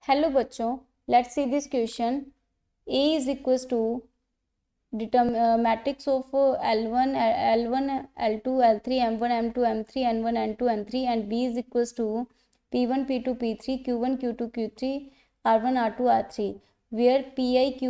Hello बच्चों, let's see this question. A is equals to matrix of L1, L1, L2, L3, M1, M2, M3, N1, N2, N3 and B is equals to P1, P2, P3, Q1, Q2, Q3, R1, R2, R3 where Pi, Qi,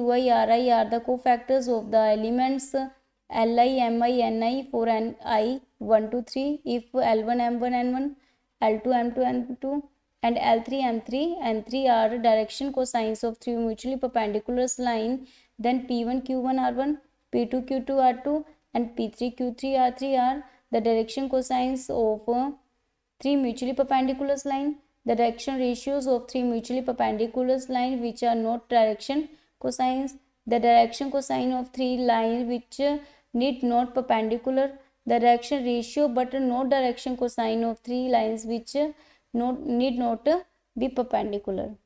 Ri are the cofactors of the elements Li, Mi, Ni for Ni 1 to 3 if L1, M1, N1, L2, M2, N2 and L3, M3, N3 are direction cosines of three mutually perpendicular line, then P1, Q1, R1, P2, Q2, R2 and P3, Q3, R3 are the direction cosines of three mutually perpendicular line. The direction ratios of three mutually perpendicular lines which are not direction cosines. The direction cosine of three lines which need not perpendicular. The direction ratio but not direction cosine of three lines which need not be perpendicular.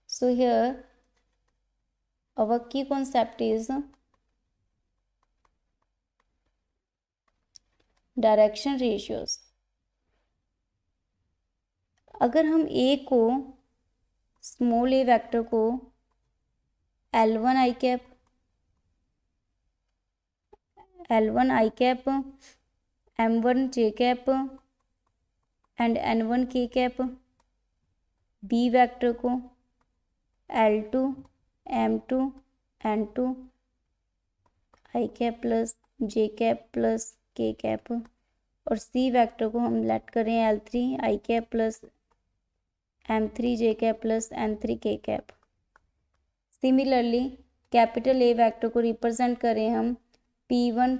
So here our key concept is direction ratios. अगर हम ए को small ए vector को L1 i cap, L1 i cap, M1 j cap and N1 k cap, B vector को L2 M2 N2 i cap plus j cap plus k cap और C vector को हम let करें L3 i cap plus M3 j cap plus N3 k cap. Similarly capital A vector को represent करें हम P1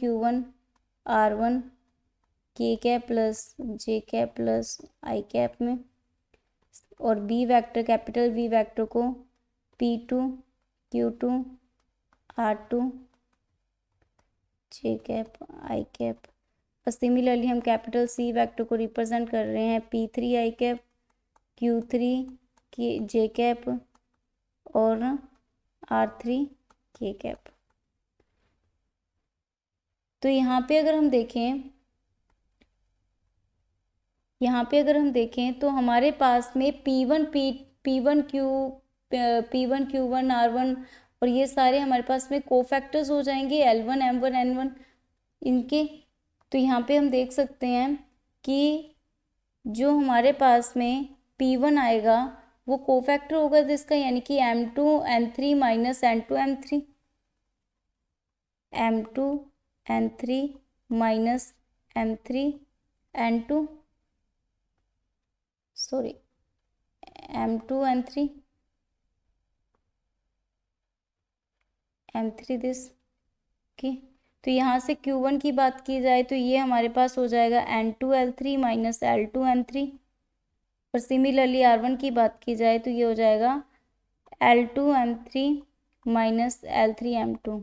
Q1 R1 k cap plus j cap plus i cap में और B vector capital B vector को P2 Q2 R2 j cap i cap. और similarly हम capital C vector को represent कर रहे हैं P3 i cap Q3 j cap और R3 k कैप. तो यहाँ पे अगर हम देखें तो हमारे पास में P1 Q1 R1 और ये सारे हमारे पास में कोफैक्टर्स हो जाएंगे L1 M1 N1 इनके. तो यहाँ पे हम देख सकते हैं कि जो हमारे पास में P1 आएगा वो कोफैक्टर होगा जिसका, यानी कि M2 N3 minus N2 M3, M2 N3 minus M3 N2 M2 N3 M3 this की. तो यहाँ से Q1 की बात की जाए तो ये हमारे पास हो जाएगा N2 L3 minus L2 M3 और सिमिलरली R1 की बात की जाए तो ये हो जाएगा L2 M3 minus L3 M2.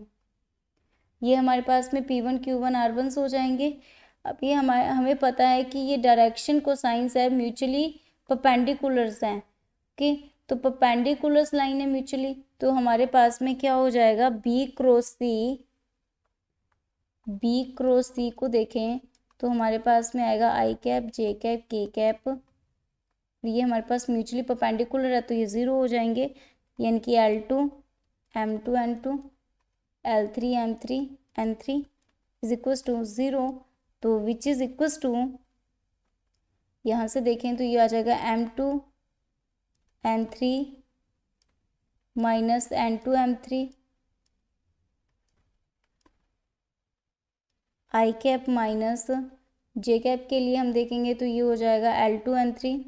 ये हमारे पास में P1 Q1 R1 हो जाएंगे. अब ये हमें पता है कि ये डायरेक्शन कोसाइंस है, म्यूचुअली परपेंडिकुलर्स हैं. ओके, तो परपेंडिकुलर्स लाइन है म्यूचुअली, तो हमारे पास में क्या हो जाएगा B क्रॉस C को देखें तो हमारे पास में आएगा I cap J cap K cap. ये हमारे पास म्यूचुअली परपेंडिकुलर है तो ये ज़ीरो हो जाएंगे, यानी कि L2 M2 N2 L3 M3 N3 is equals to zero. तो विच इज इक्वल्स टू, यहाँ से देखें तो ये आ जाएगा M2 N3 minus N2 M3 I cap minus J cap के लिए हम देखेंगे तो ये हो जाएगा L2 N3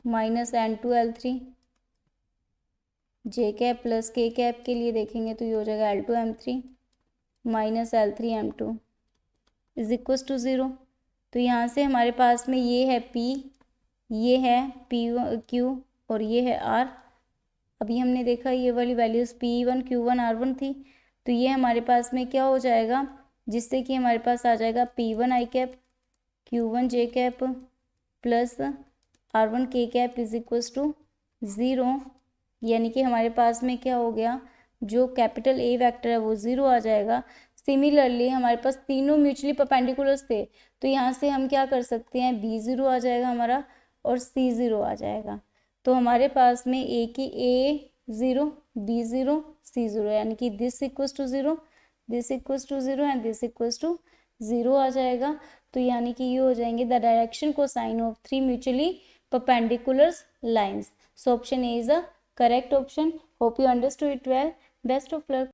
minus N2 L3 J cap plus K cap के लिए देखेंगे तो ये हो जाएगा L2 M3 minus L3 M2 is equals to zero. तो यहाँ से हमारे पास में ये है P, ये है Q और ये है R. अभी हमने देखा ये वाली वैल्यूज़ P1 Q1 R1 थी, तो ये हमारे पास में क्या हो जाएगा, जिससे कि हमारे पास आ जाएगा P1 I cap Q1 J cap plus R1 K cap is equals to zero. यानी कि हमारे पास में क्या हो गया, जो कैपिटल ए वेक्टर है वो ज़ीरो आ जाएगा. सिमिलरली हमारे पास तीनों म्यूचुअली परपेंडिकुलर्स थे, तो यहाँ से हम क्या कर सकते हैं, B0 आ जाएगा हमारा और C0 आ जाएगा। तो हमारे पास में A0, B0, C0, यानी कि this equals to 0, this equals to 0 and this equals to 0 आ जाएगा। तो यानी कि ये हो जाएंगे the direction cosine of 3 mutually perpendicular lines. So option A is the correct option. Hope you understood it well. Best of luck.